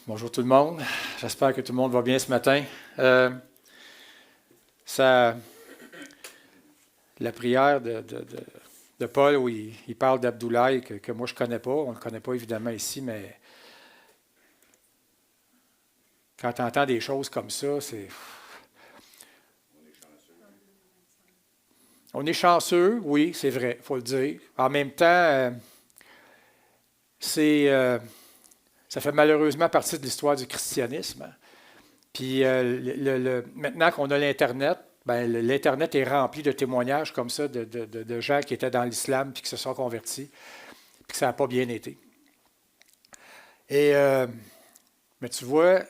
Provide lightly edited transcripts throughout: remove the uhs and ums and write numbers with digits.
Bonjour tout le monde. J'espère que tout le monde va bien ce matin. Ça, la prière de Paul où il parle d'Abdoulaye, que moi je ne connais pas, on ne le connaît pas évidemment ici, mais quand tu entends des choses comme ça, c'est... On est chanceux, oui, c'est vrai, il faut le dire. En même temps, ça fait malheureusement partie de l'histoire du christianisme. Puis maintenant qu'on a l'Internet, ben, l'Internet est rempli de témoignages comme ça de gens qui étaient dans l'islam puis qui se sont convertis, puis que ça n'a pas bien été. Et, mais tu vois,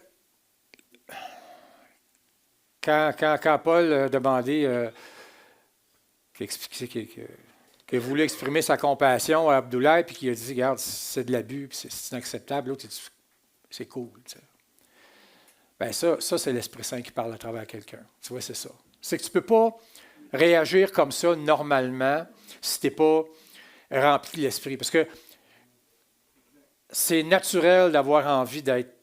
quand Paul a demandé, qu'il voulait exprimer sa compassion à Abdoulaye, puis qu'il a dit, regarde, c'est de l'abus, puis c'est inacceptable, l'autre, il dit, c'est cool. Tu sais. Ben ça c'est l'Esprit Saint qui parle à travers quelqu'un. Tu vois, c'est ça. C'est que tu ne peux pas réagir comme ça normalement si tu n'es pas rempli de l'Esprit. Parce que c'est naturel d'avoir envie d'être,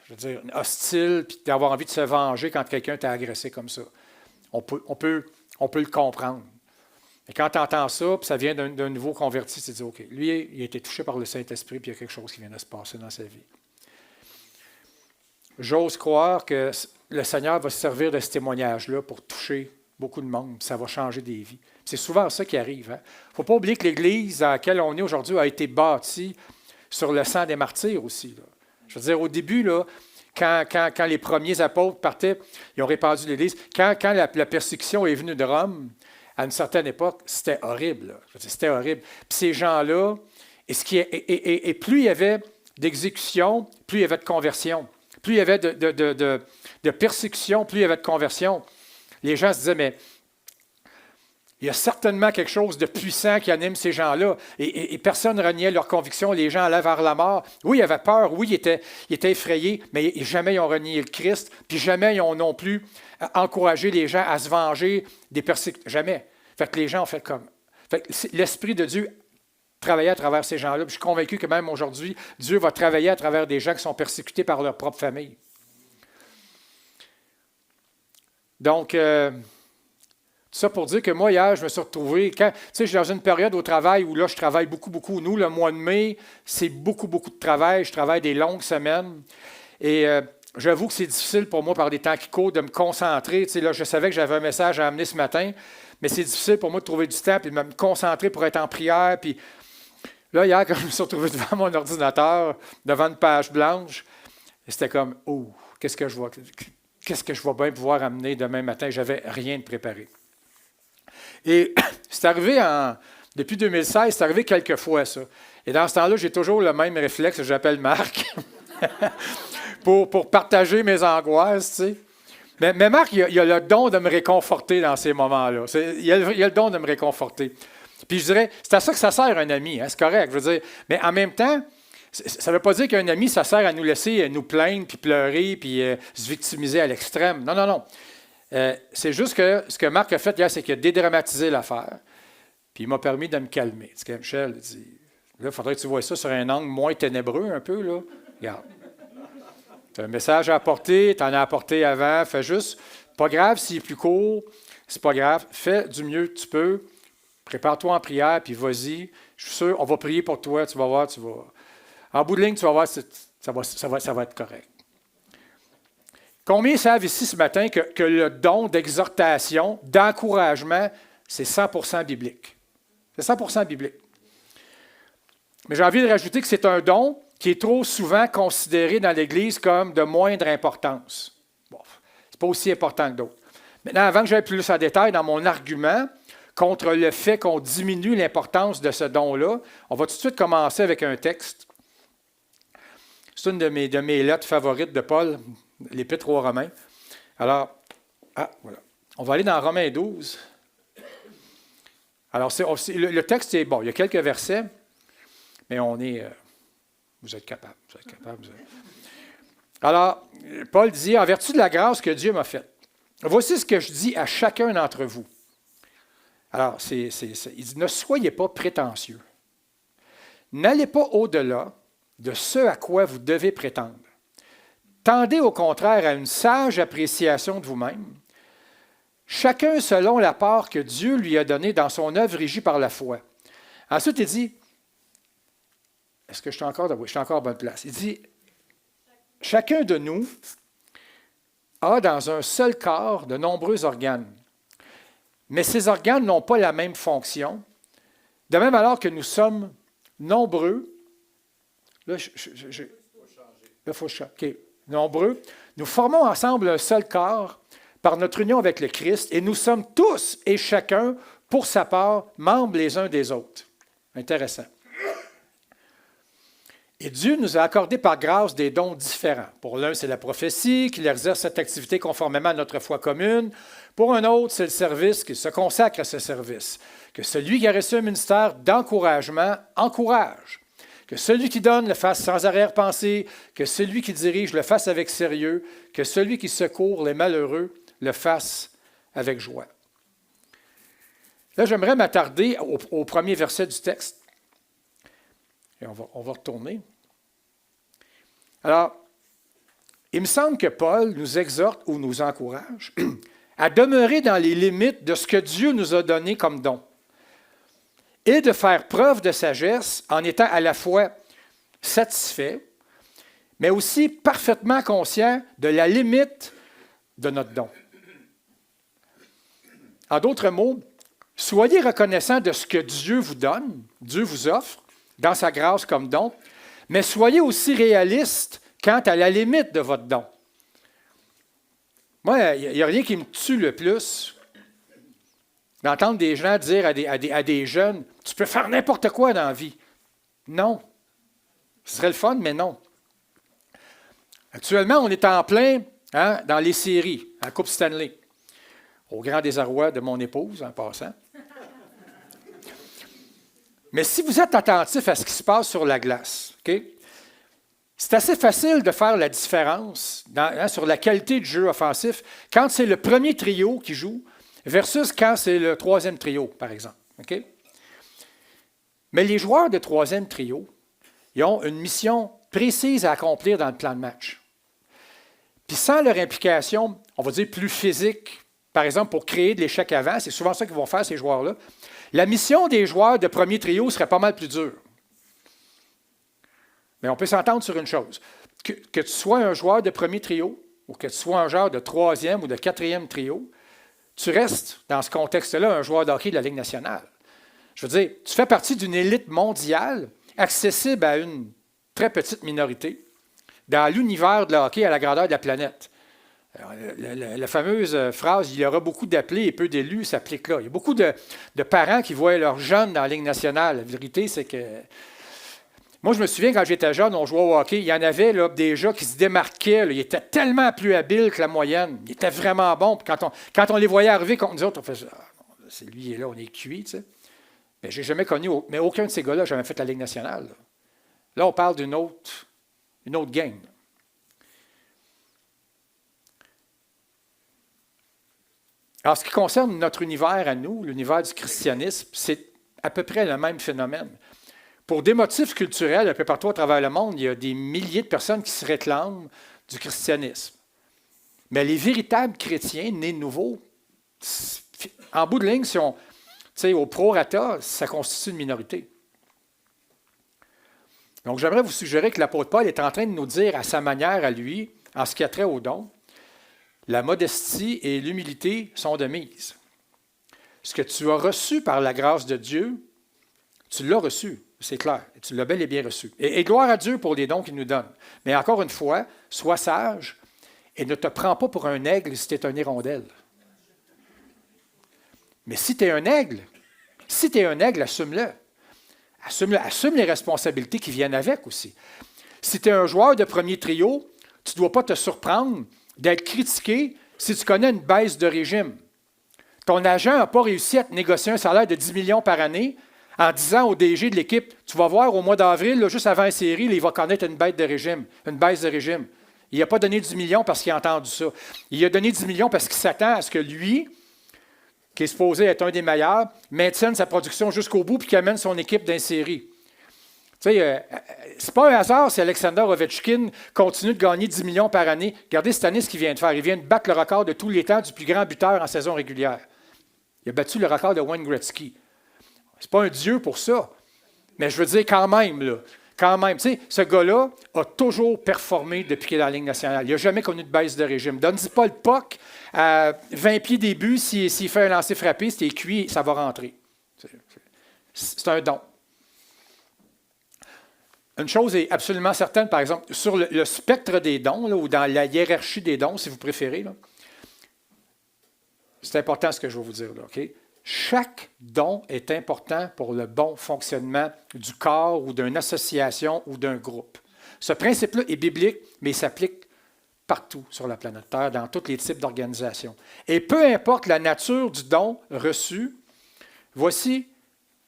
je veux dire, hostile, puis d'avoir envie de se venger quand quelqu'un t'a agressé comme ça. On peut le comprendre. Mais quand tu entends ça, puis ça vient d'un nouveau converti, tu te dis, OK, lui, il a été touché par le Saint-Esprit, puis il y a quelque chose qui vient de se passer dans sa vie. J'ose croire que le Seigneur va se servir de ce témoignage-là pour toucher beaucoup de monde. Ça va changer des vies. C'est souvent ça qui arrive. Il ne faut pas oublier que l'Église dans laquelle on est aujourd'hui a été bâtie sur le sang des martyrs aussi. Là. Je veux dire, au début, là, quand les premiers apôtres partaient, ils ont répandu l'Église. Quand la persécution est venue de Rome, à une certaine époque, c'était horrible. C'était horrible. Puis ces gens-là, et plus il y avait d'exécution, plus il y avait de conversion. Plus il y avait de persécution, plus il y avait de conversion. Les gens se disaient, mais il y a certainement quelque chose de puissant qui anime ces gens-là. Et personne ne reniait leur conviction. Les gens allaient vers la mort. Oui, ils avaient peur. Oui, ils étaient effrayés. Mais jamais ils ont renié le Christ. Puis jamais ils ont non plus encouragé les gens à se venger des persécutions. Jamais. Fait que les gens ont fait comme... Fait que l'Esprit de Dieu travailler à travers ces gens-là. Puis je suis convaincu que même aujourd'hui, Dieu va travailler à travers des gens qui sont persécutés par leur propre famille. Donc, tout ça pour dire que moi, hier, je me suis retrouvé... Tu sais, je suis dans une période au travail où là, je travaille beaucoup, beaucoup. Nous, le mois de mai, c'est beaucoup, beaucoup de travail. Je travaille des longues semaines. Et j'avoue que c'est difficile pour moi, par des temps qui courent, de me concentrer. Tu sais, là, je savais que j'avais un message à amener ce matin, mais c'est difficile pour moi de trouver du temps et de me concentrer pour être en prière. Puis là, hier, quand je me suis retrouvé devant mon ordinateur, devant une page blanche, c'était comme, oh, qu'est-ce que je vais bien pouvoir amener demain matin? Je n'avais rien de préparé. Et c'est arrivé depuis 2016, c'est arrivé quelques fois, ça. Et dans ce temps-là, j'ai toujours le même réflexe, j'appelle Marc, pour partager mes angoisses, tu sais. Mais Marc, il a le don de me réconforter dans ces moments-là. Il a le don de me réconforter. Puis je dirais, c'est à ça que ça sert un ami, hein, c'est correct, je veux dire. Mais en même temps, ça ne veut pas dire qu'un ami, ça sert à nous laisser nous plaindre, puis pleurer, puis se victimiser à l'extrême. Non, non, non. C'est juste que ce que Marc a fait hier, c'est qu'il a dédramatisé l'affaire. Puis il m'a permis de me calmer. Tu sais, Michel, là, il faudrait que tu vois ça sur un angle moins ténébreux un peu, là. Regarde. Tu as un message à apporter, tu en as apporté avant, fais juste. Pas grave s'il est plus court, c'est pas grave. Fais du mieux que tu peux. Prépare-toi en prière, puis vas-y. Je suis sûr, on va prier pour toi, tu vas voir, En bout de ligne, tu vas voir, ça va être correct. Combien savent ici ce matin que le don d'exhortation, d'encouragement, c'est 100% biblique? C'est 100% biblique. Mais j'ai envie de rajouter que c'est un don qui est trop souvent considéré dans l'Église comme de moindre importance. Bon, ce n'est pas aussi important que d'autres. Maintenant, avant que j'aille plus en détail dans mon argument contre le fait qu'on diminue l'importance de ce don-là, on va tout de suite commencer avec un texte. C'est une de mes lettres favorites de Paul, l'Épître aux Romains. Alors, voilà. On va aller dans Romains 12. Alors, le texte est bon, il y a quelques versets, mais on est... vous êtes capables. Alors, Paul dit, en vertu de la grâce que Dieu m'a faite, voici ce que je dis à chacun d'entre vous. Alors, il dit, ne soyez pas prétentieux. N'allez pas au-delà de ce à quoi vous devez prétendre. Tendez au contraire à une sage appréciation de vous-même, chacun selon la part que Dieu lui a donnée dans son œuvre régie par la foi. Ensuite, il dit, est-ce que je suis encore à bonne place? Il dit, chacun de nous a dans un seul corps de nombreux organes, mais ces organes n'ont pas la même fonction. De même alors que nous sommes nombreux, là, il faut changer. Nombreux, nous formons ensemble un seul corps par notre union avec le Christ et nous sommes tous et chacun, pour sa part, membres les uns des autres. Intéressant. Et Dieu nous a accordé par grâce des dons différents. Pour l'un, c'est la prophétie, qu'il exerce cette activité conformément à notre foi commune. Pour un autre, c'est le service, qu'il se consacre à ce service. Que celui qui a reçu un ministère d'encouragement encourage. Que celui qui donne le fasse sans arrière-pensée. Que celui qui dirige le fasse avec sérieux. Que celui qui secourt les malheureux le fasse avec joie. Là, j'aimerais m'attarder au premier verset du texte. Et on va retourner. Alors, il me semble que Paul nous exhorte ou nous encourage à demeurer dans les limites de ce que Dieu nous a donné comme don et de faire preuve de sagesse en étant à la fois satisfait, mais aussi parfaitement conscient de la limite de notre don. En d'autres mots, soyez reconnaissants de ce que Dieu vous donne, Dieu vous offre, dans sa grâce comme don, mais soyez aussi réalistes quant à la limite de votre don. Moi, il n'y a rien qui me tue le plus d'entendre des gens dire à des jeunes, « Tu peux faire n'importe quoi dans la vie. » Non. Ce serait le fun, mais non. Actuellement, on est en plein dans les séries, en Coupe Stanley, au grand désarroi de mon épouse, en passant. Mais si vous êtes attentif à ce qui se passe sur la glace, okay, c'est assez facile de faire la différence sur la qualité du jeu offensif quand c'est le premier trio qui joue versus quand c'est le troisième trio, par exemple. Okay? Mais les joueurs de troisième trio, ils ont une mission précise à accomplir dans le plan de match. Puis sans leur implication, on va dire plus physique, par exemple pour créer de l'échec avant, c'est souvent ça qu'ils vont faire, ces joueurs-là, la mission des joueurs de premier trio serait pas mal plus dure. Mais on peut s'entendre sur une chose. Que tu sois un joueur de premier trio ou que tu sois un joueur de troisième ou de quatrième trio, tu restes, dans ce contexte-là, un joueur de hockey de la Ligue nationale. Je veux dire, tu fais partie d'une élite mondiale accessible à une très petite minorité dans l'univers de le hockey à la grandeur de la planète. La fameuse phrase « il y aura beaucoup d'appelés et peu d'élus » s'applique là. Il y a beaucoup de parents qui voient leurs jeunes dans la Ligue nationale. La vérité, c'est que... Moi, je me souviens, quand j'étais jeune, on jouait au hockey, il y en avait là, déjà qui se démarquaient. Là, ils étaient tellement plus habiles que la moyenne. Ils étaient vraiment bons. Puis quand on les voyait arriver contre nous autres, on faisait « c'est lui, il est là, on est cuit. » Mais je n'ai jamais connu... Mais aucun de ces gars-là n'a jamais fait la Ligue nationale. Là, on parle d'une autre game. En ce qui concerne notre univers à nous, l'univers du christianisme, c'est à peu près le même phénomène. Pour des motifs culturels, un peu partout à travers le monde, il y a des milliers de personnes qui se réclament du christianisme. Mais les véritables chrétiens nés de nouveau, en bout de ligne, si on, au prorata, ça constitue une minorité. Donc, j'aimerais vous suggérer que l'apôtre Paul est en train de nous dire à sa manière, à lui, en ce qui a trait au don, la modestie et l'humilité sont de mise. Ce que tu as reçu par la grâce de Dieu, tu l'as reçu, c'est clair. Et tu l'as bel et bien reçu. Et gloire à Dieu pour les dons qu'il nous donne. Mais encore une fois, sois sage et ne te prends pas pour un aigle si tu es un hirondelle. Mais si tu es un aigle, assume-le. Assume les responsabilités qui viennent avec aussi. Si tu es un joueur de premier trio, tu ne dois pas te surprendre d'être critiqué si tu connais une baisse de régime. Ton agent n'a pas réussi à te négocier un salaire de 10 millions par année en disant au DG de l'équipe, tu vas voir au mois d'avril, là, juste avant la série, là, il va connaître une baisse de régime. Il n'a pas donné 10 millions parce qu'il a entendu ça. Il a donné 10 millions parce qu'il s'attend à ce que lui, qui est supposé être un des meilleurs, maintienne sa production jusqu'au bout et qu'il amène son équipe dans la série. Tu sais, c'est pas un hasard si Alexander Ovechkin continue de gagner 10 millions par année. Regardez cette année ce qu'il vient de faire. Il vient de battre le record de tous les temps du plus grand buteur en saison régulière. Il a battu le record de Wayne Gretzky. C'est pas un dieu pour ça. Mais je veux dire quand même, là. Quand même, tu sais, ce gars-là a toujours performé depuis qu'il est dans la Ligue nationale. Il n'a jamais connu de baisse de régime. Donne-y pas le puck à 20 pieds des buts, s'il fait un lancer frappé, c'est cuit, ça va rentrer. C'est un don. Une chose est absolument certaine, par exemple, sur le spectre des dons, là, ou dans la hiérarchie des dons, si vous préférez, là, c'est important ce que je vais vous dire, là, OK? Chaque don est important pour le bon fonctionnement du corps ou d'une association ou d'un groupe. Ce principe-là est biblique, mais il s'applique partout sur la planète Terre, dans tous les types d'organisations. Et peu importe la nature du don reçu, voici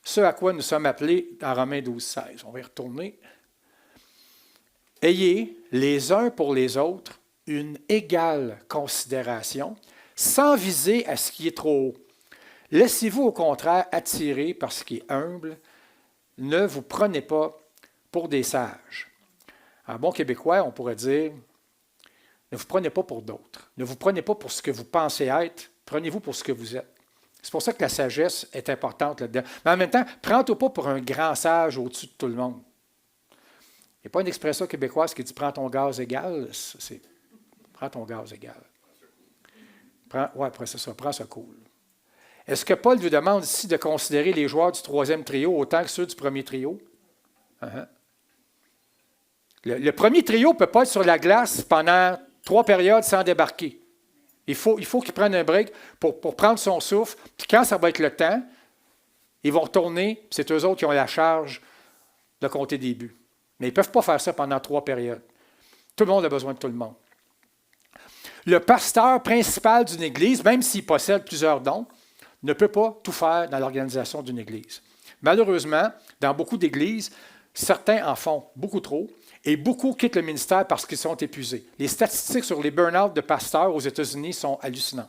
ce à quoi nous sommes appelés dans Romains 12, 16. On va y retourner. Ayez les uns pour les autres une égale considération, sans viser à ce qui est trop haut. Laissez-vous au contraire attirer par ce qui est humble. Ne vous prenez pas pour des sages. En bon québécois, on pourrait dire, ne vous prenez pas pour d'autres. Ne vous prenez pas pour ce que vous pensez être. Prenez-vous pour ce que vous êtes. C'est pour ça que la sagesse est importante là-dedans. Mais en même temps, prends-toi pas pour un grand sage au-dessus de tout le monde. Il n'y a pas une expression québécoise qui dit « prends ton gaz égal », c'est « prends ton gaz égal ». Oui, après c'est ça, prends ce cool. Est-ce que Paul vous demande ici de considérer les joueurs du troisième trio autant que ceux du premier trio? Uh-huh. Le premier trio ne peut pas être sur la glace pendant 3 périodes sans débarquer. Il faut qu'il prenne un break pour prendre son souffle. Puis quand ça va être le temps, ils vont retourner. C'est eux autres qui ont la charge de compter des buts. Mais ils ne peuvent pas faire ça pendant 3 périodes. Tout le monde a besoin de tout le monde. Le pasteur principal d'une église, même s'il possède plusieurs dons, ne peut pas tout faire dans l'organisation d'une église. Malheureusement, dans beaucoup d'églises, certains en font beaucoup trop et beaucoup quittent le ministère parce qu'ils sont épuisés. Les statistiques sur les burn-out de pasteurs aux États-Unis sont hallucinantes.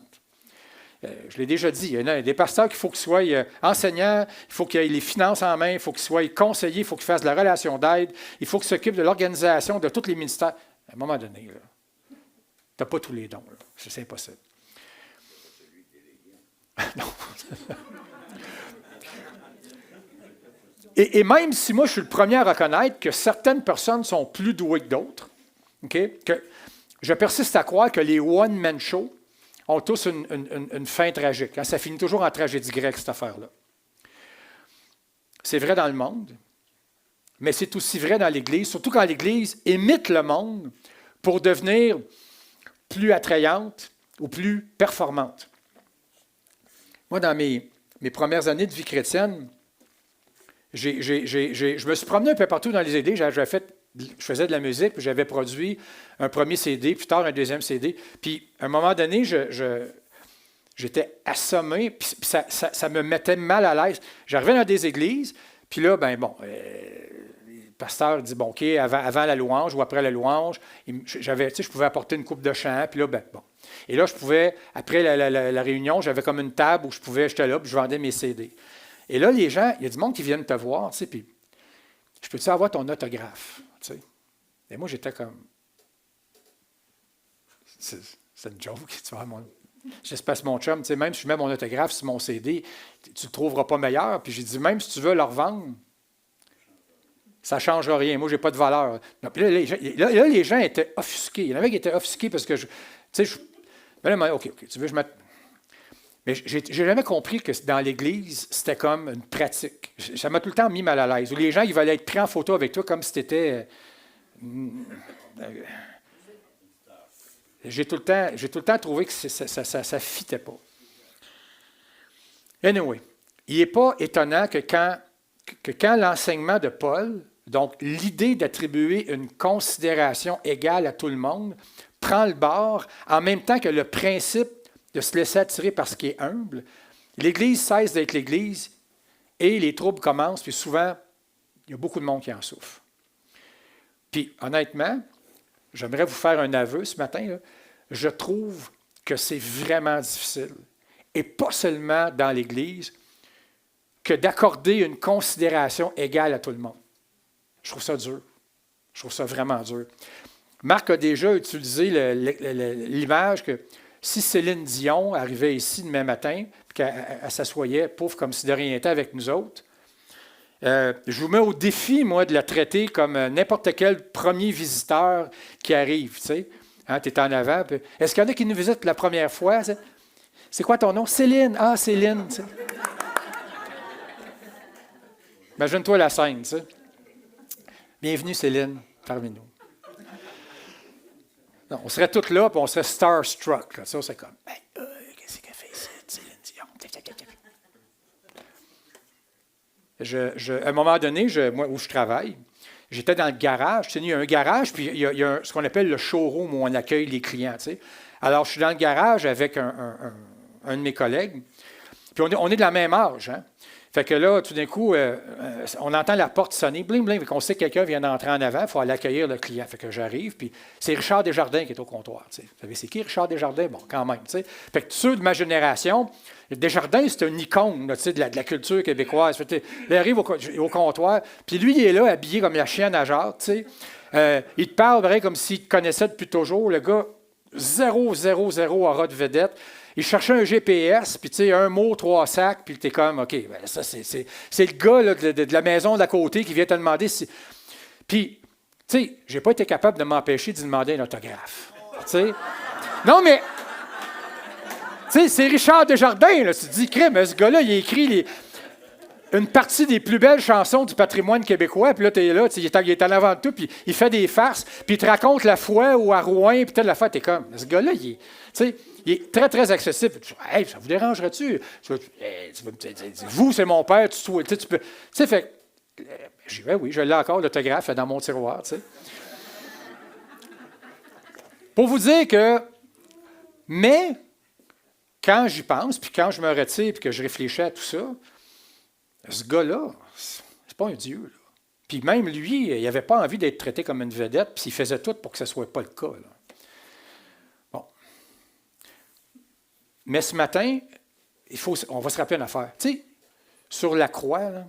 Je l'ai déjà dit, il y a des pasteurs qu'il faut qu'ils soient enseignants, il faut qu'ils aient les finances en main, il faut qu'ils soient conseillers, il faut qu'ils fassent de la relation d'aide, il faut qu'ils s'occupent de l'organisation de tous les ministères. À un moment donné, tu n'as pas tous les dons. C'est impossible. Non. Et même si moi, je suis le premier à reconnaître que certaines personnes sont plus douées que d'autres, okay, que je persiste à croire que les one-man shows ont tous une fin tragique. Hein, ça finit toujours en tragédie grecque, cette affaire-là. C'est vrai dans le monde, mais c'est aussi vrai dans l'Église, surtout quand l'Église imite le monde pour devenir plus attrayante ou plus performante. Moi, dans mes premières années de vie chrétienne, je me suis promené un peu partout dans les églises. Je faisais de la musique, puis j'avais produit un premier CD, plus tard un deuxième CD. Puis, à un moment donné, j'étais assommé, puis ça me mettait mal à l'aise. J'arrivais dans des églises, puis là, le pasteur dit, bon, OK, avant la louange ou après la louange, je pouvais apporter une coupe de chant, puis là, bon. Et là, je pouvais, après la réunion, j'avais comme une table où j'étais là, puis je vendais mes CD. Et là, les gens, il y a du monde qui viennent te voir, tu sais, puis je peux-tu avoir ton autographe, tu sais? Et moi, j'étais comme, c'est une joke, tu vois, j'espère mon chum, tu sais, même si je mets mon autographe sur mon CD, tu ne le trouveras pas meilleur. Puis j'ai dit, même si tu veux le revendre, ça ne changera rien. Moi, je n'ai pas de valeur. Non, puis là, les gens étaient offusqués. Il y en avait qui étaient offusqués parce que, OK, tu veux que je mette... Mais je n'ai jamais compris que dans l'Église, c'était comme une pratique. Ça m'a tout le temps mis mal à l'aise. Où les gens, ils veulent être pris en photo avec toi comme si tu étais... J'ai tout le temps trouvé que ça ne fitait pas. Anyway, il n'est pas étonnant que quand l'enseignement de Paul, donc l'idée d'attribuer une considération égale à tout le monde, prend le bord, en même temps que le principe de se laisser attirer par ce qui est humble, l'Église cesse d'être l'Église et les troubles commencent, puis souvent, il y a beaucoup de monde qui en souffre. Puis, honnêtement, j'aimerais vous faire un aveu ce matin, là. Je trouve que c'est vraiment difficile, et pas seulement dans l'Église, que d'accorder une considération égale à tout le monde. Je trouve ça dur. Je trouve ça vraiment dur. Marc a déjà utilisé l'image que si Céline Dion arrivait ici demain matin, puis qu'elle s'assoyait, pouf, comme si de rien n'était avec nous autres, je vous mets au défi, moi, de la traiter comme n'importe quel premier visiteur qui arrive. Tu sais, hein, tu es en avant. Est-ce qu'il y en a qui nous visitent la première fois? C'est quoi ton nom? Céline. Ah, Céline. Tu sais. Imagine-toi la scène. Tu sais. Bienvenue, Céline, parmi nous. Non, on serait tous là, puis on serait starstruck. Là. Ça, c'est comme, qu'est-ce qu'elle fait ici, Céline Dion? À un moment donné, moi, où je travaille, j'étais dans le garage. Tu sais, il y a un garage, puis il y a ce qu'on appelle le showroom où on accueille les clients. Tu sais. Alors, je suis dans le garage avec un de mes collègues, puis on est de la même âge. Hein? Fait que là, tout d'un coup, on entend la porte sonner, bling, bling, on sait que quelqu'un vient d'entrer en avant, il faut aller accueillir le client. Fait que j'arrive, puis c'est Richard Desjardins qui est au comptoir. Tu sais. Vous savez, c'est qui Richard Desjardins? Bon, quand même. Tu sais. Fait que ceux de ma génération, Desjardins, c'est une icône là, tu sais, de la culture québécoise. Fait que, il arrive au comptoir, puis lui, il est là, habillé comme la chienne à Jacques. Tu sais. Il te parle vrai, comme s'il te connaissait depuis toujours. Le gars, 0, 0, 0 aura de vedette. Il cherchait un GPS, puis tu sais, un mot, 3 sacs, puis tu es comme, OK, ben ça, c'est le gars là, de la maison d'à côté qui vient te demander si. Puis, tu sais, j'ai pas été capable de m'empêcher d'y demander un autographe. Tu sais. Non, mais. Tu sais, c'est Richard Desjardins, là. Tu te dis, crème, ce gars-là, il a écrit une partie des plus belles chansons du patrimoine québécois, puis là, tu es là, il est en avant de tout, puis il fait des farces, puis il te raconte la fois où à Rouen, puis telle la fois, tu es comme, ce gars-là, il est très, très accessible. Hey, ça vous dérangerait-tu? Vous, c'est mon père, tu peux. Tu sais, fait. J'ai dit, oui, je l'ai encore, l'autographe dans mon tiroir, tu sais. Pour vous dire que. Mais, quand j'y pense, puis quand je me retire, puis que je réfléchis à tout ça, ce gars-là, c'est pas un dieu, là. Puis même lui, il n'avait pas envie d'être traité comme une vedette, puis il faisait tout pour que ce ne soit pas le cas, là. Mais ce matin, on va se rappeler une affaire. Tu sais, sur la croix, là,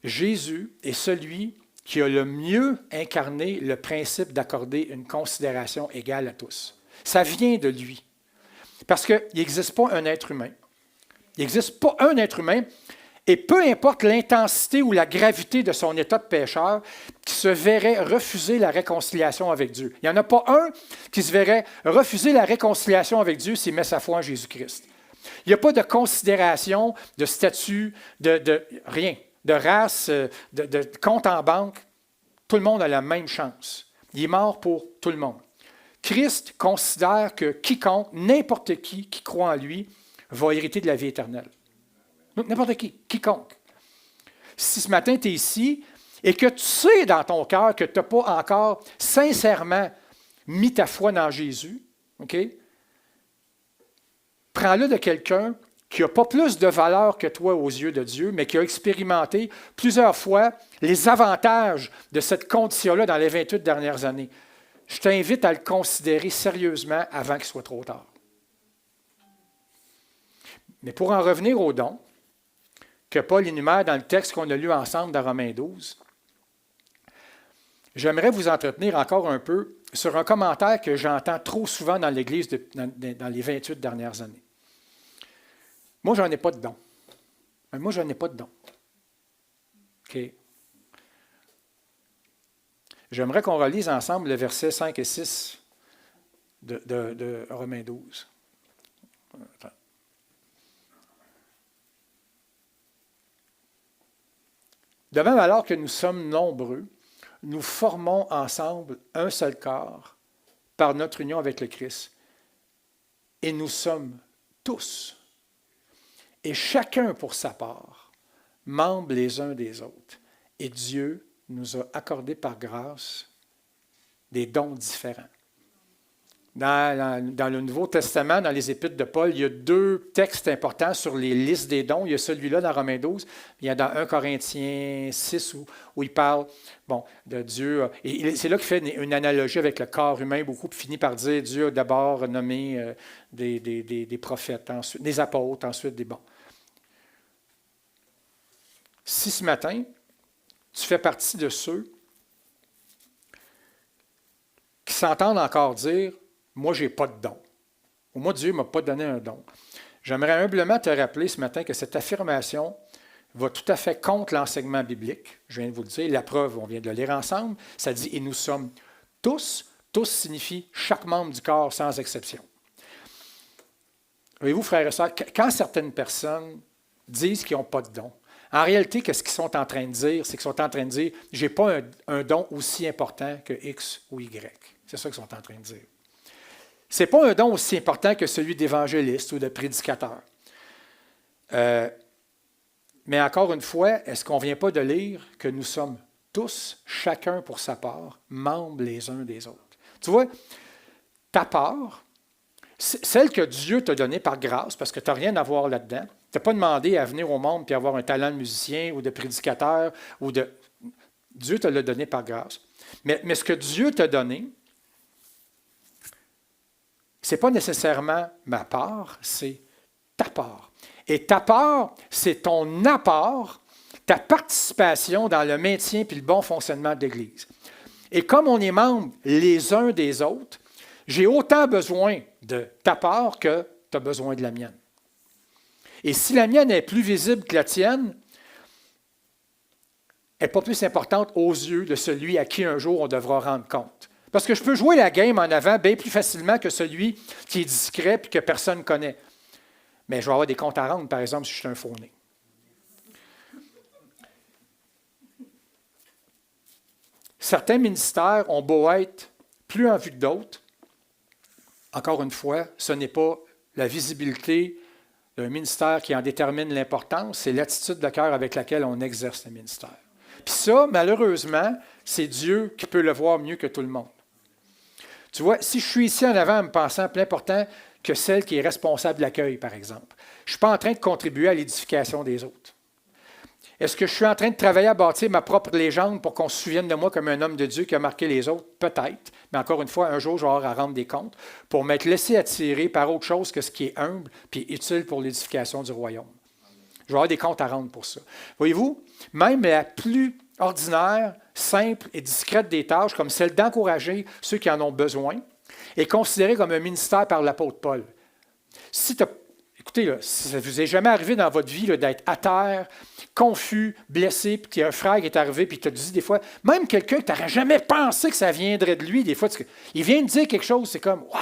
Jésus est celui qui a le mieux incarné le principe d'accorder une considération égale à tous. Ça vient de lui. Parce qu'il n'existe pas un être humain. Il n'existe pas un être humain, et peu importe l'intensité ou la gravité de son état de pécheur, qui se verrait refuser la réconciliation avec Dieu. Il n'y en a pas un qui se verrait refuser la réconciliation avec Dieu s'il met sa foi en Jésus-Christ. Il n'y a pas de considération, de statut, de rien, de race, de compte en banque. Tout le monde a la même chance. Il est mort pour tout le monde. Christ considère que quiconque, n'importe qui croit en lui, va hériter de la vie éternelle. N'importe qui, quiconque. Si ce matin tu es ici et que tu sais dans ton cœur que tu n'as pas encore sincèrement mis ta foi dans Jésus, OK? Prends-le de quelqu'un qui n'a pas plus de valeur que toi aux yeux de Dieu, mais qui a expérimenté plusieurs fois les avantages de cette condition-là dans les 28 dernières années. Je t'invite à le considérer sérieusement avant qu'il soit trop tard. Mais pour en revenir au don, que Paul énumère dans le texte qu'on a lu ensemble dans Romains 12, j'aimerais vous entretenir encore un peu sur un commentaire que j'entends trop souvent dans l'Église dans les 28 dernières années. Moi, je n'en ai pas de don. Moi, je n'en ai pas de don. OK. J'aimerais qu'on relise ensemble le verset 5 et 6 de Romains 12. Attends. De même, alors que nous sommes nombreux, nous formons ensemble un seul corps par notre union avec le Christ. Et nous sommes tous, et chacun pour sa part, membres les uns des autres. Et Dieu nous a accordé par grâce des dons différents. Dans le Nouveau Testament, dans les Épîtres de Paul, il y a 2 textes importants sur les listes des dons. Il y a celui-là dans Romains 12, il y a dans 1 Corinthiens 6 où il parle de Dieu. Et c'est là qu'il fait une analogie avec le corps humain beaucoup, puis finit par dire Dieu a d'abord nommé des prophètes, ensuite, des apôtres, ensuite des bons. Si ce matin, tu fais partie de ceux qui s'entendent encore dire « Moi, je n'ai pas de don ». Ou « Moi, Dieu ne m'a pas donné un don ». J'aimerais humblement te rappeler ce matin que cette affirmation va tout à fait contre l'enseignement biblique. Je viens de vous le dire, la preuve, on vient de le lire ensemble. Ça dit « Et nous sommes tous ». Tous signifie chaque membre du corps sans exception. Voyez-vous, frères et sœurs, quand certaines personnes disent qu'ils n'ont pas de don, en réalité, qu'est-ce qu'ils sont en train de dire? C'est qu'ils sont en train de dire « je n'ai pas un don aussi important que X ou Y ». C'est ça qu'ils sont en train de dire. Ce n'est pas un don aussi important que celui d'évangéliste ou de prédicateur. Mais encore une fois, est-ce qu'on ne vient pas de lire que nous sommes tous, chacun pour sa part, membres les uns des autres? Tu vois, ta part, celle que Dieu t'a donnée par grâce, parce que tu n'as rien à voir là-dedans, tu n'as pas demandé à venir au monde et avoir un talent de musicien ou de prédicateur, Dieu te l'a donné par grâce. Mais ce que Dieu t'a donné, ce n'est pas nécessairement ma part, c'est ta part. Et ta part, c'est ton apport, ta participation dans le maintien et le bon fonctionnement de l'Église. Et comme on est membres les uns des autres, j'ai autant besoin de ta part que tu as besoin de la mienne. Et si la mienne est plus visible que la tienne, elle n'est pas plus importante aux yeux de celui à qui un jour on devra rendre compte. Parce que je peux jouer la game en avant bien plus facilement que celui qui est discret et que personne ne connaît. Mais je vais avoir des comptes à rendre, par exemple, si je suis un faux-né. Certains ministères ont beau être plus en vue que d'autres. Encore une fois, ce n'est pas la visibilité d'un ministère qui en détermine l'importance, c'est l'attitude de cœur avec laquelle on exerce le ministère. Puis ça, malheureusement, c'est Dieu qui peut le voir mieux que tout le monde. Tu vois, si je suis ici en avant en me pensant plus important que celle qui est responsable de l'accueil, par exemple, je ne suis pas en train de contribuer à l'édification des autres. Est-ce que je suis en train de travailler à bâtir ma propre légende pour qu'on se souvienne de moi comme un homme de Dieu qui a marqué les autres? Peut-être. Mais encore une fois, un jour, je vais avoir à rendre des comptes pour m'être laissé attirer par autre chose que ce qui est humble et utile pour l'édification du royaume. Je vais avoir des comptes à rendre pour ça. Voyez-vous, même la plus ordinaire, simple et discrète des tâches, comme celle d'encourager ceux qui en ont besoin, est considérée comme un ministère par l'apôtre Paul. Écoutez, là, si ça ne vous est jamais arrivé dans votre vie là, d'être à terre, confus, blessé, puis qu'il y a un frère qui est arrivé, puis il t'a dit des fois, même quelqu'un que tu n'aurais jamais pensé que ça viendrait de lui, des fois, il vient de dire quelque chose, c'est comme, waouh!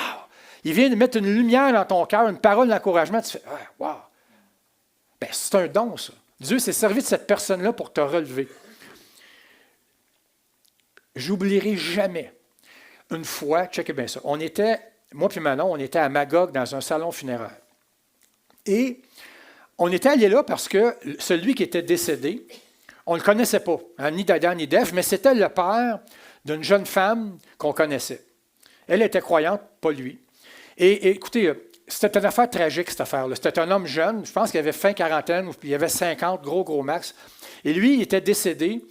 Il vient de mettre une lumière dans ton cœur, une parole d'encouragement, tu fais, waouh! Bien, c'est un don, ça. Dieu s'est servi de cette personne-là pour te relever. J'oublierai jamais. Une fois, checkez bien ça, moi puis Manon, on était à Magog dans un salon funéraire. Et on était allé là parce que celui qui était décédé, on ne le connaissait pas, hein, ni d'Adam ni d'Ève, mais c'était le père d'une jeune femme qu'on connaissait. Elle était croyante, pas lui. Et écoutez, c'était une affaire tragique, cette affaire-là. C'était un homme jeune, je pense qu'il avait fin quarantaine, ou il avait 50, gros max. Et lui, il était décédé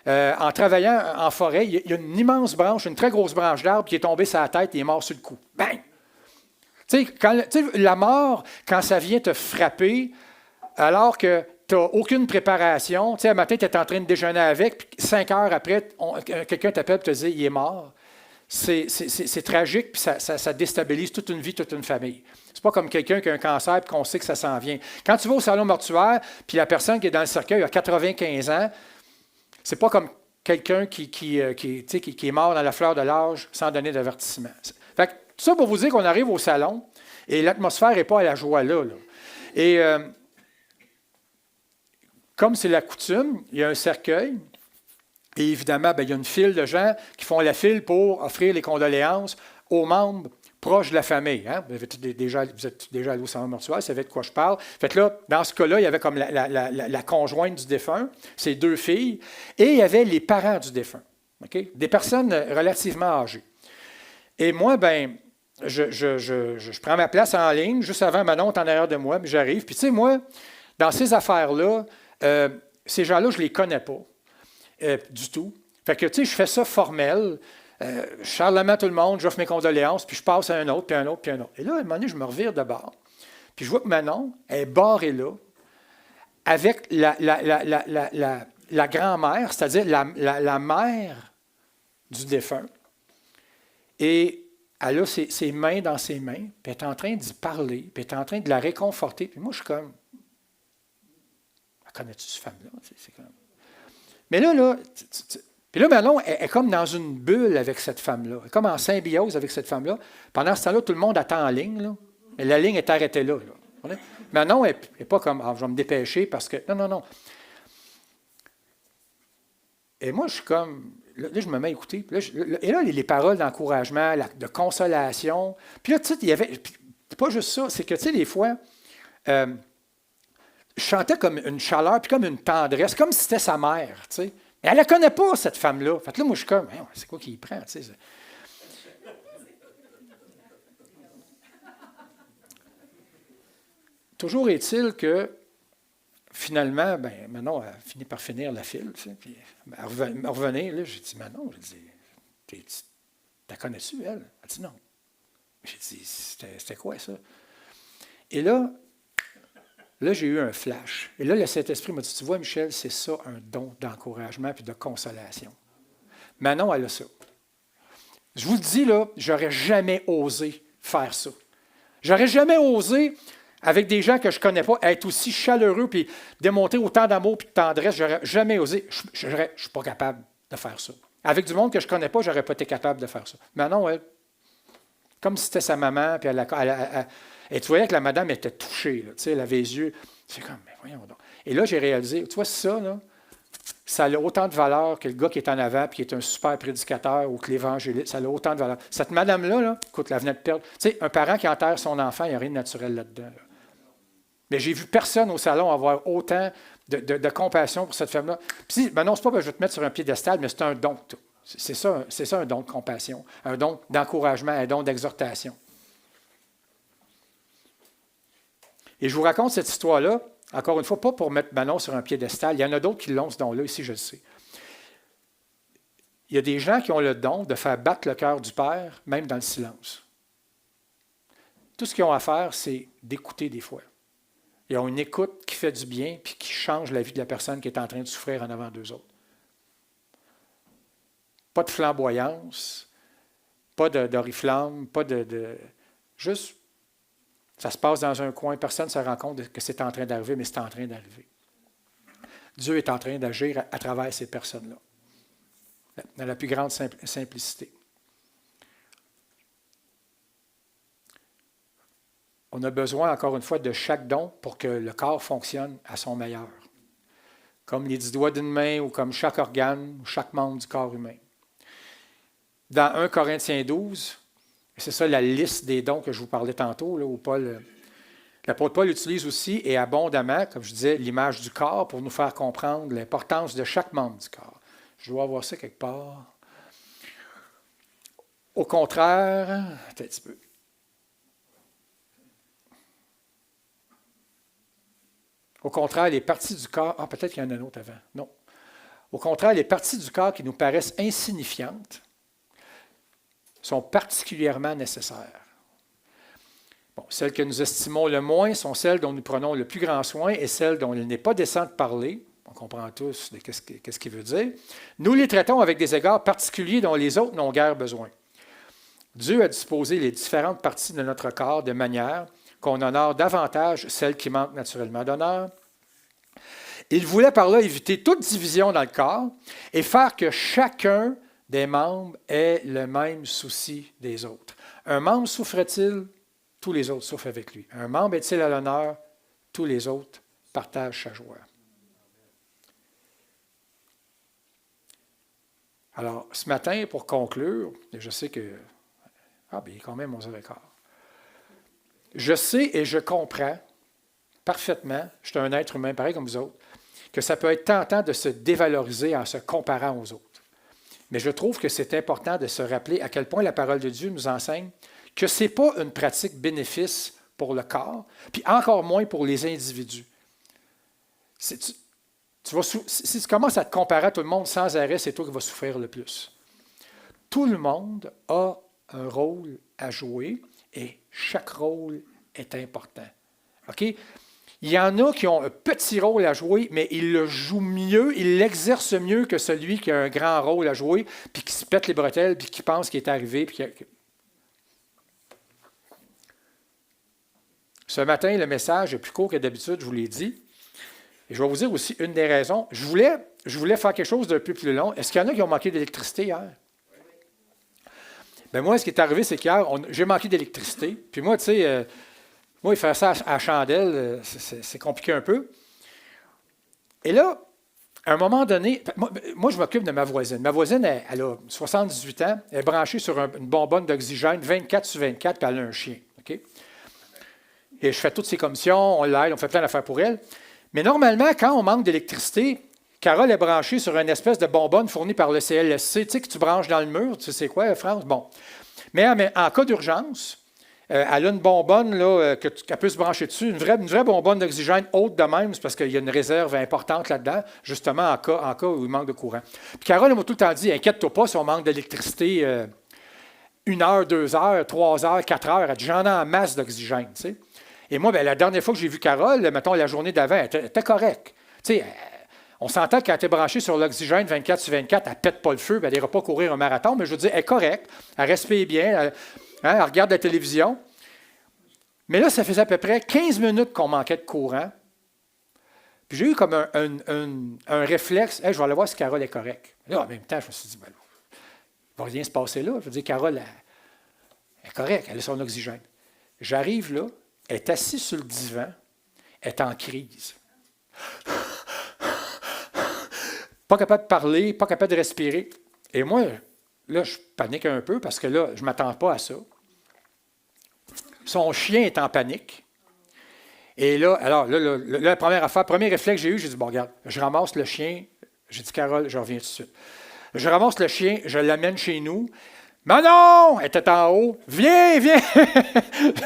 en travaillant en forêt. Il y a une immense branche, une très grosse branche d'arbre qui est tombée sur la tête et il est mort sur le coup. Bang! Tu sais, la mort, quand ça vient te frapper, alors que tu n'as aucune préparation, tu sais, un matin, tu es en train de déjeuner avec, puis 5 heures après, quelqu'un t'appelle et te dit « il est mort », c'est tragique, puis ça déstabilise toute une vie, toute une famille. C'est pas comme quelqu'un qui a un cancer et qu'on sait que ça s'en vient. Quand tu vas au salon mortuaire, puis la personne qui est dans le cercueil a 95 ans, c'est pas comme quelqu'un qui est mort dans la fleur de l'âge sans donner d'avertissement. Fait que, tout ça pour vous dire qu'on arrive au salon et l'atmosphère n'est pas à la joie là. Et comme c'est la coutume, il y a un cercueil et évidemment, il y a une file de gens qui font la file pour offrir les condoléances aux membres proches de la famille. Hein? Vous êtes déjà allé au salon mortuaire, vous savez de quoi je parle. Fait que là, dans ce cas-là, il y avait comme la conjointe du défunt, ses 2 filles, et il y avait les parents du défunt. Okay? Des personnes relativement âgées. Et moi, je prends ma place en ligne, juste avant Manon est en arrière de moi, puis j'arrive. Puis tu sais, moi, dans ces affaires-là, ces gens-là, je ne les connais pas du tout. Fait que tu sais, je fais ça formel. Je charle la main à tout le monde, j'offre mes condoléances, puis je passe à un autre, puis un autre, puis un autre. Et là, à un moment donné, je me revire de bord. Puis je vois que Manon est barrée là, avec la grand-mère, c'est-à-dire la mère du défunt, et elle a ses mains dans ses mains, puis elle est en train d'y parler, puis elle est en train de la réconforter. Puis moi, je suis comme, connais-tu cette femme-là? C'est comme... Mais là, puis là, Manon elle est comme dans une bulle avec cette femme-là. Elle est comme en symbiose avec cette femme-là. Pendant ce temps-là, tout le monde attend en ligne, là. Mais la ligne est arrêtée là. Manon elle n'est pas comme, je vais me dépêcher parce que... Non. Et moi, je suis comme... Là, je me mets à écouter. Et là, les paroles d'encouragement, de consolation. Puis là, tu sais, il y avait... Pas juste ça, c'est que, tu sais, des fois... je chantais comme une chaleur, puis comme une tendresse, comme si c'était sa mère, tu sais. Mais elle ne la connaît pas, cette femme-là. Fait que là, moi, je suis comme, c'est quoi qui y prend, tu sais. Toujours est-il que, finalement, Manon a fini par finir la file, tu sais, puis revenir, là, j'ai dit, Manon, tu la connais-tu, elle? Elle a dit non. J'ai dit, c'était quoi, ça? Et là, j'ai eu un flash. Et là, le Saint-Esprit m'a dit, tu vois, Michel, c'est ça un don d'encouragement puis de consolation. Manon, elle a ça. Je vous le dis, là, j'aurais jamais osé faire ça. J'aurais jamais osé, avec des gens que je ne connais pas, être aussi chaleureux puis démontrer autant d'amour puis de tendresse. J'aurais jamais osé. Je ne suis pas capable de faire ça. Avec du monde que je ne connais pas, je n'aurais pas été capable de faire ça. Manon, elle, comme si c'était sa maman, puis et tu voyais que la madame était touchée, là, elle avait les yeux. C'est comme, mais voyons donc. Et là, j'ai réalisé, tu vois, ça, là, ça a autant de valeur que le gars qui est en avant, puis qui est un super prédicateur, ou que l'évangéliste, ça a autant de valeur. Cette madame-là, là, écoute, elle venait de perdre. Tu sais, un parent qui enterre son enfant, il n'y a rien de naturel là-dedans. Là. Mais j'ai vu personne au salon avoir autant de compassion pour cette femme-là. Puis, non, c'est pas que je vais te mettre sur un piédestal, mais c'est un don. C'est ça un don de compassion, un don d'encouragement, un don d'exhortation. Et je vous raconte cette histoire-là, encore une fois, pas pour mettre Manon sur un piédestal. Il y en a d'autres qui l'ont, ce don-là, ici, je le sais. Il y a des gens qui ont le don de faire battre le cœur du Père, même dans le silence. Tout ce qu'ils ont à faire, c'est d'écouter des fois. Ils ont une écoute qui fait du bien, puis qui change la vie de la personne qui est en train de souffrir en avant d'eux autres. Pas de flamboyance, pas d'oriflamme, pas de... Juste, ça se passe dans un coin, personne ne se rend compte que c'est en train d'arriver, mais c'est en train d'arriver. Dieu est en train d'agir à travers ces personnes-là, dans la plus grande simplicité. On a besoin, encore une fois, de chaque don pour que le corps fonctionne à son meilleur. Comme les 10 doigts d'une main ou comme chaque organe ou chaque membre du corps humain. Dans 1 Corinthiens 12, c'est ça la liste des dons que je vous parlais tantôt, là, où l'apôtre Paul utilise aussi et abondamment, comme je disais, l'image du corps pour nous faire comprendre l'importance de chaque membre du corps. Je dois avoir ça quelque part. Au contraire, attends un petit peu. Au contraire, les parties du corps... peut-être qu'il y en a un autre avant. Non. Au contraire, les parties du corps qui nous paraissent insignifiantes sont particulièrement nécessaires. Bon, celles que nous estimons le moins sont celles dont nous prenons le plus grand soin et celles dont il n'est pas décent de parler. On comprend tous qu'est-ce qu'il veut dire. Nous les traitons avec des égards particuliers dont les autres n'ont guère besoin. Dieu a disposé les différentes parties de notre corps de manière qu'on honore davantage celles qui manquent naturellement d'honneur. Il voulait par là éviter toute division dans le corps et faire que chacun des membres ait le même souci des autres. Un membre souffre-t-il? Tous les autres souffrent avec lui. Un membre est-il à l'honneur? Tous les autres partagent sa joie. Alors, ce matin, pour conclure, je sais que... il est quand même 11h15. Je sais et je comprends parfaitement, je suis un être humain pareil comme vous autres, que ça peut être tentant de se dévaloriser en se comparant aux autres. Mais je trouve que c'est important de se rappeler à quel point la parole de Dieu nous enseigne que ce n'est pas une pratique bénéfice pour le corps, puis encore moins pour les individus. Si tu commences à te comparer à tout le monde sans arrêt, c'est toi qui vas souffrir le plus. Tout le monde a un rôle à jouer et chaque rôle est important. OK? Il y en a qui ont un petit rôle à jouer, mais ils le jouent mieux, ils l'exercent mieux que celui qui a un grand rôle à jouer, puis qui se pète les bretelles, puis qui pense qu'il est arrivé. Ce matin, le message est plus court que d'habitude, je vous l'ai dit. Et je vais vous dire aussi une des raisons. Je voulais faire quelque chose d'un peu plus long. Est-ce qu'il y en a qui ont manqué d'électricité hier? Bien, moi, ce qui est arrivé, c'est qu'hier, j'ai manqué d'électricité. Puis moi, tu sais, moi, faire ça à chandelle, c'est compliqué un peu. Et là, à un moment donné, moi je m'occupe de ma voisine. Ma voisine, elle a 78 ans, elle est branchée sur une bonbonne d'oxygène 24/24, puis elle a un chien. OK? Et je fais toutes ses commissions, on l'aide, on fait plein d'affaires pour elle. Mais normalement, quand on manque d'électricité, Carole est branchée sur une espèce de bonbonne fournie par le CLSC, tu sais, que tu branches dans le mur. Tu sais quoi, France? Bon. Mais en cas d'urgence, elle a une bonbonne là, qu'elle peut se brancher dessus, une vraie bonbonne d'oxygène haute de même, c'est parce qu'il y a une réserve importante là-dedans, justement en cas où il manque de courant. Puis Carole m'a tout le temps dit, inquiète-toi pas si on manque d'électricité 1 heure, 2 heures, 3 heures, 4 heures, elle dit, j'en ai en masse d'oxygène. Tu sais. Et moi, bien, la dernière fois que j'ai vu Carole, mettons la journée d'avant, elle était correcte. Tu sais, on s'entend que quand elle est branchée sur l'oxygène 24/24, elle ne pète pas le feu, elle n'ira pas courir un marathon, mais je veux dire, elle est correcte, elle respire bien, elle regarde la télévision. Mais là, ça faisait à peu près 15 minutes qu'on manquait de courant. Puis j'ai eu comme un réflexe, hey, je vais aller voir si Carole est correcte. Là, en même temps, je me suis dit, ben, il ne va rien se passer là. Je veux dire, Carole, elle est correcte, elle a son oxygène. J'arrive là, elle est assise sur le divan, elle est en crise. Pas capable de parler, pas capable de respirer. Et moi, là, je panique un peu parce que là, je ne m'attends pas à ça. Son chien est en panique. Et là, alors, là, la première affaire, premier réflexe que j'ai eu, j'ai dit, bon, regarde, je ramasse le chien. J'ai dit, Carole, je reviens tout de suite. Je ramasse le chien, je l'amène chez nous. Manon, elle était en haut. Viens, viens.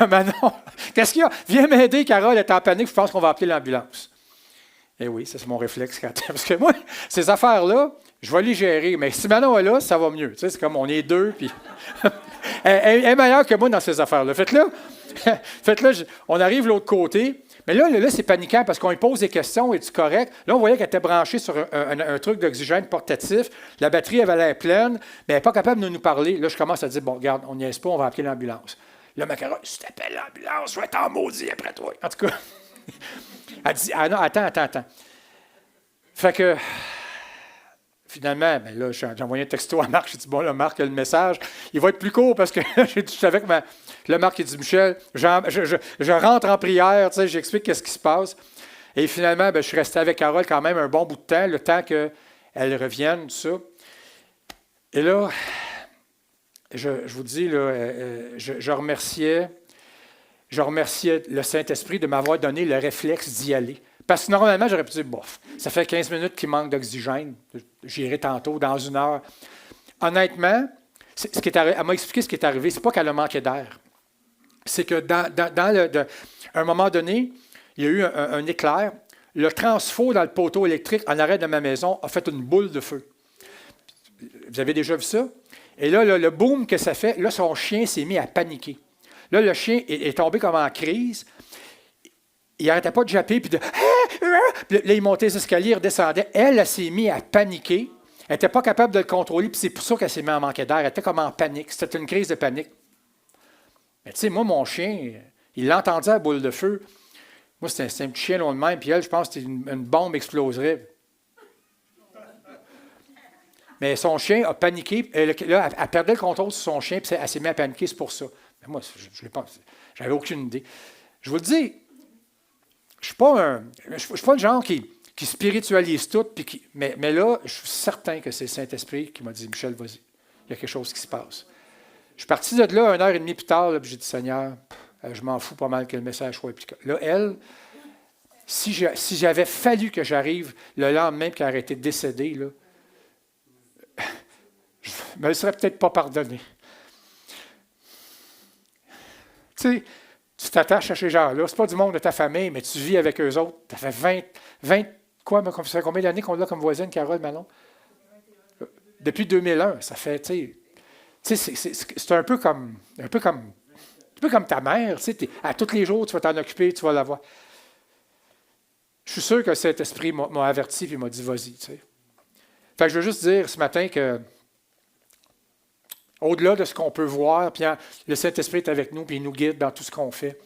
Manon, qu'est-ce qu'il y a? Viens m'aider, Carole est en panique, je pense qu'on va appeler l'ambulance. Et oui, ça, c'est mon réflexe. Parce que moi, ces affaires-là, je vais les gérer. Mais si Manon est là, ça va mieux. Tu sais, c'est comme on est deux, puis elle est meilleure que moi dans ces affaires-là. Faites-le, on arrive de l'autre côté. Mais là, c'est paniquant parce qu'on lui pose des questions. Es-tu correct? Là, on voyait qu'elle était branchée sur un truc d'oxygène portatif. La batterie avait l'air pleine, mais elle n'est pas capable de nous parler. Là, je commence à dire, bon, regarde, on n'y est pas, on va appeler l'ambulance. Là, ma Carole, si tu appelles l'ambulance, je vais être en maudit après toi. En tout cas, elle dit, ah non, attends. Fait que, finalement, ben là, j'ai envoyé un texto à Marc. J'ai dit, bon, là, Marc a le message. Il va être plus court parce que je savais que le Marc, il dit, Michel, je rentre en prière, tu sais, j'explique qu'est-ce qui se passe. Et finalement, ben, je suis resté avec Carole quand même un bon bout de temps, le temps qu'elle revienne, tout ça. Et là, je vous dis, là, je remerciais le Saint-Esprit de m'avoir donné le réflexe d'y aller. Parce que normalement, j'aurais pu dire, bof, ça fait 15 minutes qu'il manque d'oxygène. J'irai tantôt, dans 1 heure. Honnêtement, elle m'a expliqué ce qui est arrivé. Ce n'est pas qu'elle a manqué d'air. C'est que à un moment donné, il y a eu un éclair. Le transfo dans le poteau électrique en arrêt de ma maison a fait une boule de feu. Vous avez déjà vu ça? Et là, le boom que ça fait, là, son chien s'est mis à paniquer. Là, le chien est tombé comme en crise. Il n'arrêtait pas de japper, puis de... Puis là, il montait les escaliers, il redescendait. Elle s'est mise à paniquer. Elle n'était pas capable de le contrôler, puis c'est pour ça qu'elle s'est mise à manquer d'air. Elle était comme en panique. C'était une crise de panique. Mais tu sais, moi, mon chien, il l'entendait à la boule de feu. Moi, c'était un petit chien long de même, puis elle, je pense que une bombe exploserait. Mais son chien a paniqué. Là, elle perdait le contrôle sur son chien, puis elle s'est mise à paniquer, c'est pour ça. Mais moi, je l'ai pas. J'avais aucune idée. Je vous le dis, je ne suis pas le genre qui spiritualise tout, mais là, je suis certain que c'est le Saint-Esprit qui m'a dit, Michel, vas-y, il y a quelque chose qui se passe. Je suis parti de là 1h30 plus tard, puis j'ai dit, Seigneur, je m'en fous pas mal que le message soit appliqué. Là, elle, si j'avais fallu que j'arrive le lendemain qu'elle aurait été décédée, là, je ne me le serais peut-être pas pardonné. Tu sais, tu t'attaches à ces gens-là. Ce n'est pas du monde de ta famille, mais tu vis avec eux autres. Ça fait 20 quoi, ça fait combien d'années qu'on l'a comme voisine, Carole, Manon? Depuis 2001. Ça fait, tu sais, c'est un peu comme ta mère. Tu sais, à tous les jours, tu vas t'en occuper, tu vas la voir. je suis sûr que cet esprit m'a averti et m'a dit, vas-y. Tu sais. Fait que je veux juste dire ce matin que, au-delà de ce qu'on peut voir, puis le Saint-Esprit est avec nous, puis il nous guide dans tout ce qu'on fait.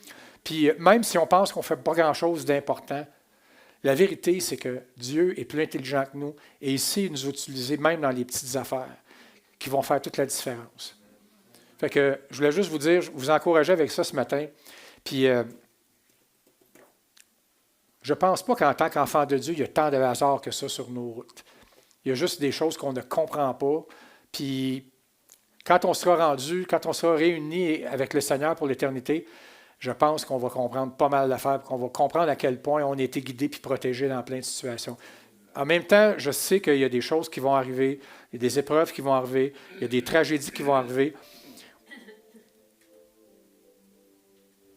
Puis même si on pense qu'on ne fait pas grand-chose d'important, la vérité, c'est que Dieu est plus intelligent que nous et il sait nous utiliser même dans les petites affaires qui vont faire toute la différence. Fait que je voulais juste vous dire, vous encourager avec ça ce matin. Puis je ne pense pas qu'en tant qu'enfant de Dieu, il y a tant de hasard que ça sur nos routes. Il y a juste des choses qu'on ne comprend pas. Puis quand on sera réunis avec le Seigneur pour l'éternité, je pense qu'on va comprendre pas mal d'affaires, qu'on va comprendre à quel point on a été guidés puis protégés dans plein de situations. En même temps, je sais qu'il y a des choses qui vont arriver, il y a des épreuves qui vont arriver, il y a des tragédies qui vont arriver.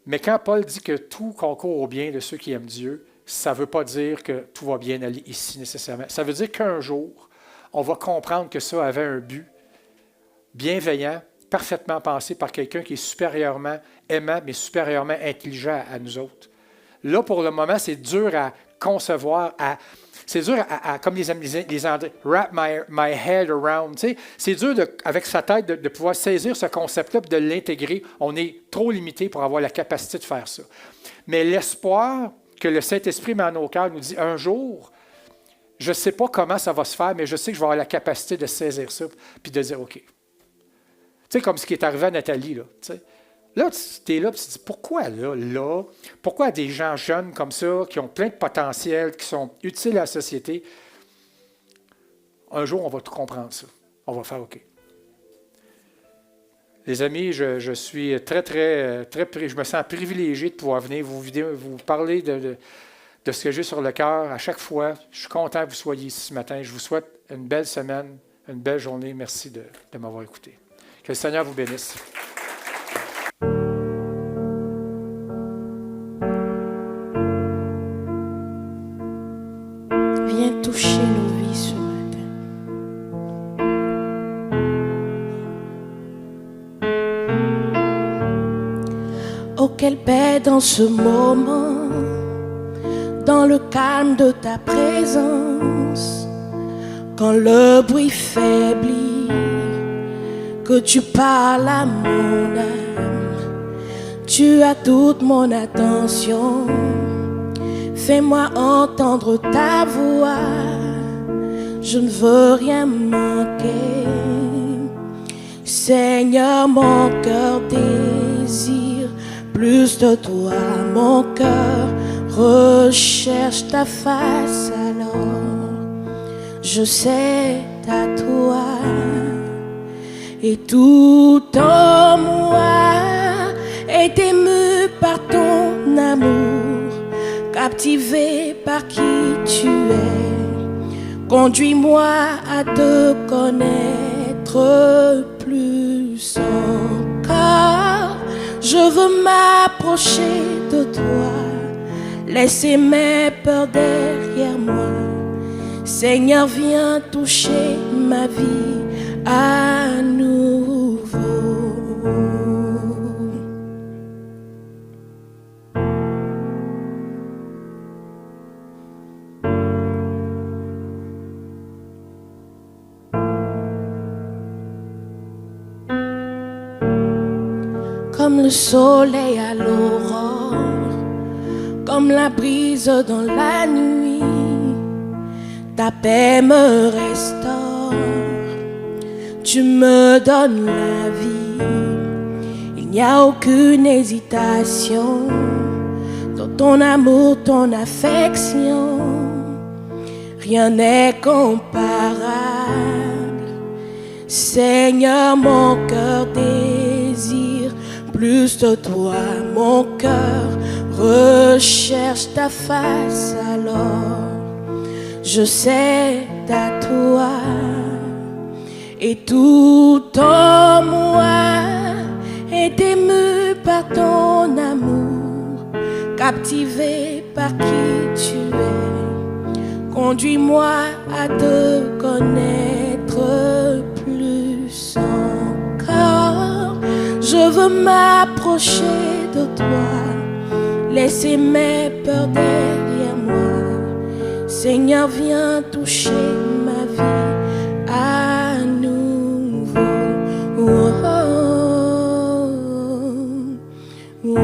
Mais quand Paul dit que tout concourt au bien de ceux qui aiment Dieu, ça ne veut pas dire que tout va bien aller ici nécessairement. Ça veut dire qu'un jour, on va comprendre que ça avait un but bienveillant, parfaitement pensé par quelqu'un qui est supérieurement aimant, mais supérieurement intelligent à nous autres. Là, pour le moment, c'est dur à concevoir, c'est dur à comme les Anglais, wrap my head around. Tu sais, c'est dur, avec sa tête, de pouvoir saisir ce concept-là et de l'intégrer. On est trop limité pour avoir la capacité de faire ça. Mais l'espoir que le Saint-Esprit met en nos cœurs nous dit, un jour, je ne sais pas comment ça va se faire, mais je sais que je vais avoir la capacité de saisir ça puis de dire, OK. Tu sais, comme ce qui est arrivé à Nathalie, là. Tu sais. Là, tu es là et tu te dis, pourquoi là? Pourquoi des gens jeunes comme ça, qui ont plein de potentiel, qui sont utiles à la société, un jour, on va tout comprendre ça. On va faire OK. Les amis, je suis très, je me sens privilégié de pouvoir venir vous parler de ce que j'ai sur le cœur à chaque fois. Je suis content que vous soyez ici ce matin. Je vous souhaite une belle semaine, une belle journée. Merci de m'avoir écouté. Que le Seigneur vous bénisse. Viens toucher nos vies ce matin. Oh, quelle paix dans ce moment, dans le calme de ta présence, quand le bruit faiblit, que tu parles à mon âme, tu as toute mon attention. Fais-moi entendre ta voix, je ne veux rien manquer. Seigneur, mon cœur désire plus de toi, mon cœur recherche ta face, alors je sais à toi. Et tout en moi est ému par ton amour, captivé par qui tu es. Conduis-moi à te connaître plus encore. Je veux m'approcher de toi, laisser mes peurs derrière moi. Seigneur, viens toucher ma vie à nouveau. Comme le soleil à l'aurore, comme la brise dans la nuit, ta paix me restaure, tu me donnes la vie. Il n'y a aucune hésitation dans ton amour, ton affection. Rien n'est comparable. Seigneur, mon cœur désire plus de toi, mon cœur recherche ta face, alors je sais à toi. Et tout en moi est ému par ton amour, captivé par qui tu es. Conduis-moi à te connaître plus encore. Je veux m'approcher de toi, laisser mes peurs derrière moi. Seigneur, viens toucher ma vie à nouveau. Oh, oh, oh,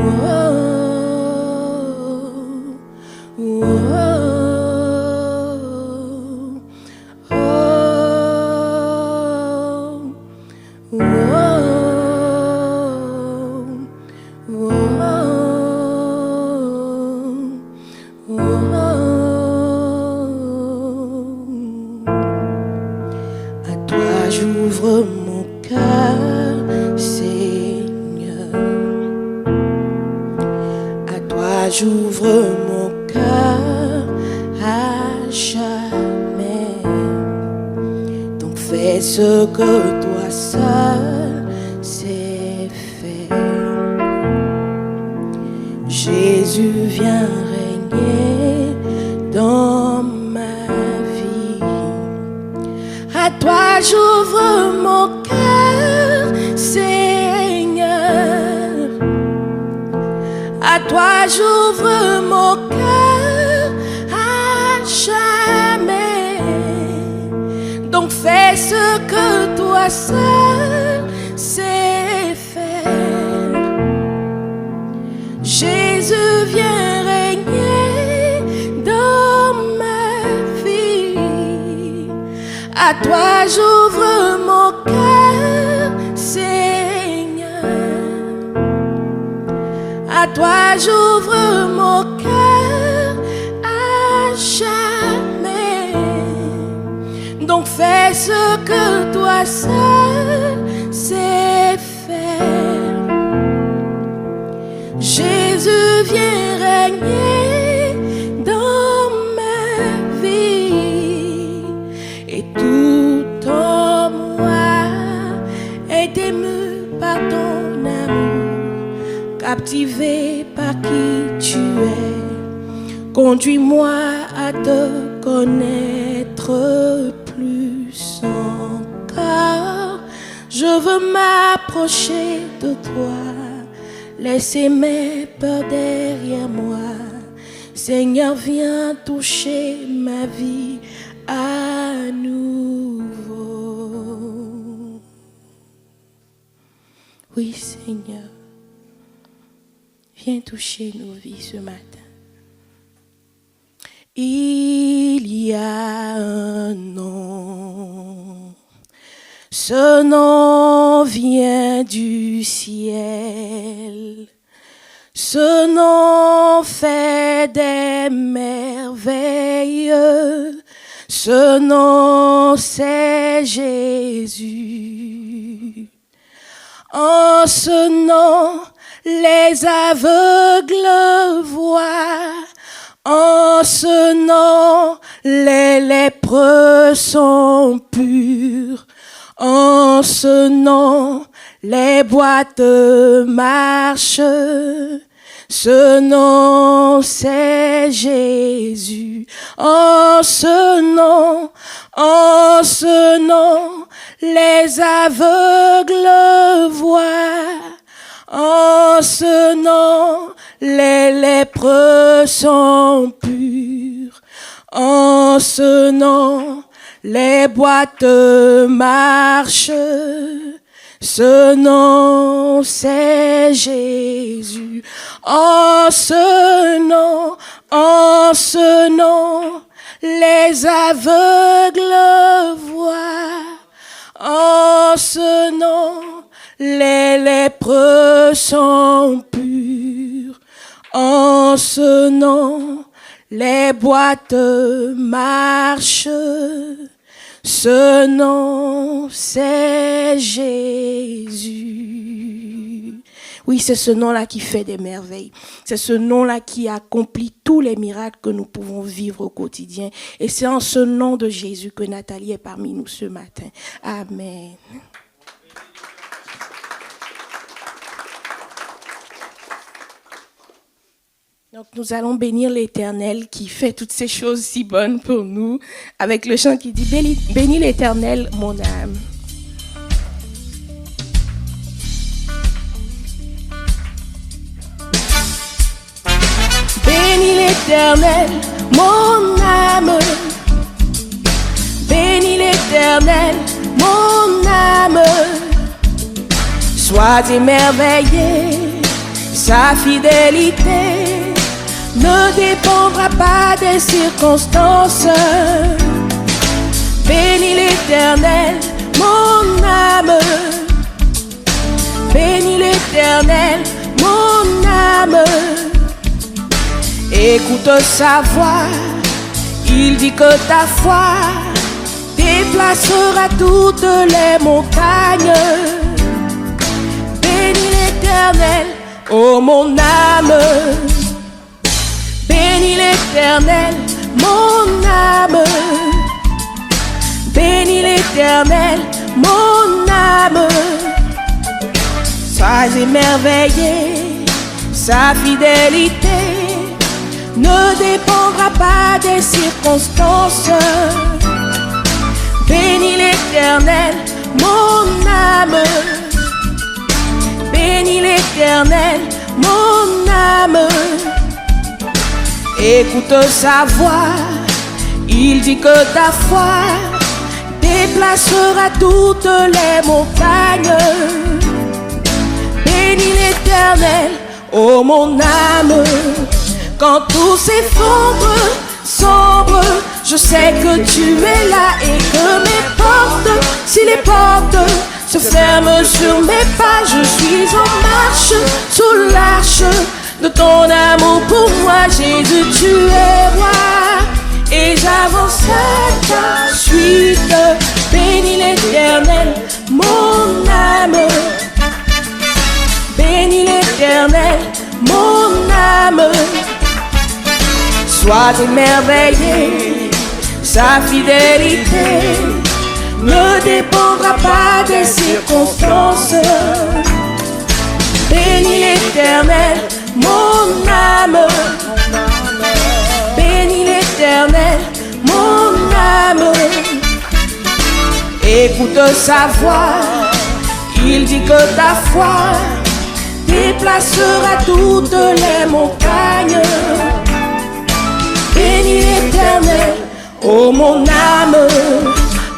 oh, oh, à toi j'ouvre mon cœur, Seigneur. À toi j'ouvre mon cœur à jamais. Donc fais ce que toi seul sais faire. Jésus, viens régner dans ma vie. À toi j'ouvre mon cœur, Seigneur. À toi j'ouvre mon cœur à jamais. Donc fais ce que toi seul sais faire. Jésus, viens régner dans ma vie. À toi j'ouvre mon cœur, Seigneur. À toi j'ouvre mon cœur à jamais. Donc fais ce que toi seul sais faire. Jésus, viens régner dans ma vie. Et tout en moi est ému par ton amour, captivé par qui tu es. Conduis-moi à te connaître plus encore. Je veux m'approcher de toi, laisser mes peurs derrière moi. Seigneur, viens toucher ma vie à nouveau. Oui, Seigneur, viens toucher nos vies ce matin. Il y a un nom, ce nom vient du ciel. Ce nom fait des merveilles. Ce nom, c'est Jésus. En ce nom, les aveugles voient. En ce nom, les lépreux sont purs. En ce nom, les boîtes marchent. Ce nom, c'est Jésus. En ce nom, les aveugles voient. En ce nom, les lépreux sont purs. En ce nom, les boîtes marchent. Ce nom, c'est Jésus. En ce nom, les aveugles voient. En ce nom, les lépreux sont purs. En ce nom, les boîtes marchent. Ce nom, c'est Jésus. Oui, c'est ce nom-là qui fait des merveilles. C'est ce nom-là qui accomplit tous les miracles que nous pouvons vivre au quotidien. Et c'est en ce nom de Jésus que Nathalie est parmi nous ce matin. Amen. Donc nous allons bénir l'Éternel qui fait toutes ces choses si bonnes pour nous avec le chant qui dit « Bénis l'Éternel, mon âme ». Bénis l'Éternel, mon âme, l'Éternel, mon âme. Sois émerveillé, sa fidélité ne dépendra pas des circonstances. Bénis l'Éternel, mon âme. Bénis l'Éternel, mon âme. Écoute sa voix, il dit que ta foi déplacera toutes les montagnes. Bénis l'Éternel, ô mon âme. Bénis l'Éternel, mon âme. Bénis l'Éternel, mon âme. Sois émerveillé, sa fidélité ne dépendra pas des circonstances. Bénis l'Éternel, mon âme. Bénis l'Éternel, mon âme. Écoute sa voix, il dit que ta foi déplacera toutes les montagnes. Bénis l'Éternel, ô mon âme. Quand tout s'effondre, sombre, je sais que tu es là et que mes portes, si les portes se ferment sur mes pas, je suis en marche sous l'arche de ton amour pour moi. Jésus, tu es roi et j'avance à ta suite. Bénis l'Éternel, mon âme. Bénis l'Éternel, mon âme. Sois émerveillé, sa fidélité ne dépendra pas des circonstances. Bénis l'Éternel, mon âme. Bénis l'Éternel, mon âme. Écoute sa voix, il dit que ta foi déplacera toutes les montagnes. Bénis l'Éternel, ô mon âme.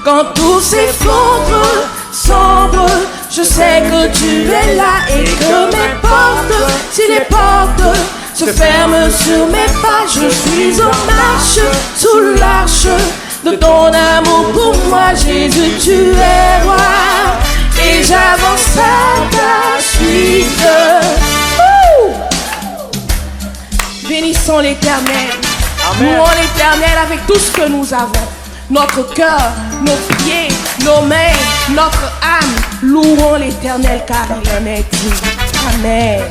Quand tout s'effondre, sombre, je sais que tu es là et que mes portes, si les portes se ferment sur mes pas, je suis en marche sous l'arche de ton amour pour moi. Jésus, tu es roi et j'avance à ta suite. Bénissons l'Éternel. Louons l'Éternel avec tout ce que nous avons. Notre cœur, nos pieds, nos mains, notre âme. Louons l'Éternel car il en est digne. Amen.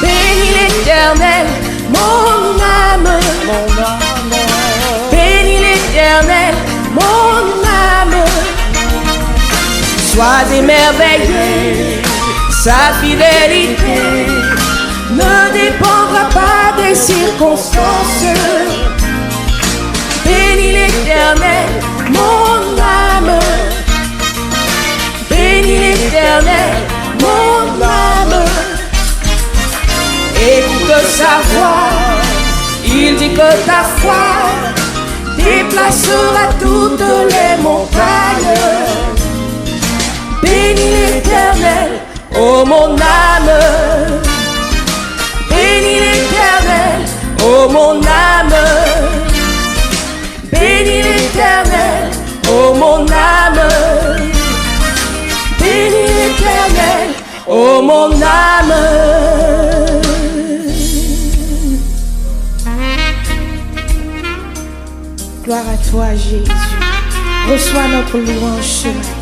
Bénis l'Éternel, mon âme. Bénis l'Éternel, mon âme. Sois émerveillé, sa fidélité ne dépendra pas des circonstances. Bénis l'Éternel, mon âme. Bénis l'Éternel, mon âme. Écoute sa voix, il dit que ta foi déplacera toutes les montagnes. Bénis l'Éternel, ô mon âme. Bénis l'Éternel, ô mon âme. Bénis l'Éternel, ô mon âme. Bénis l'Éternel, ô mon âme. Gloire à toi, Jésus. Reçois notre louange ce matin.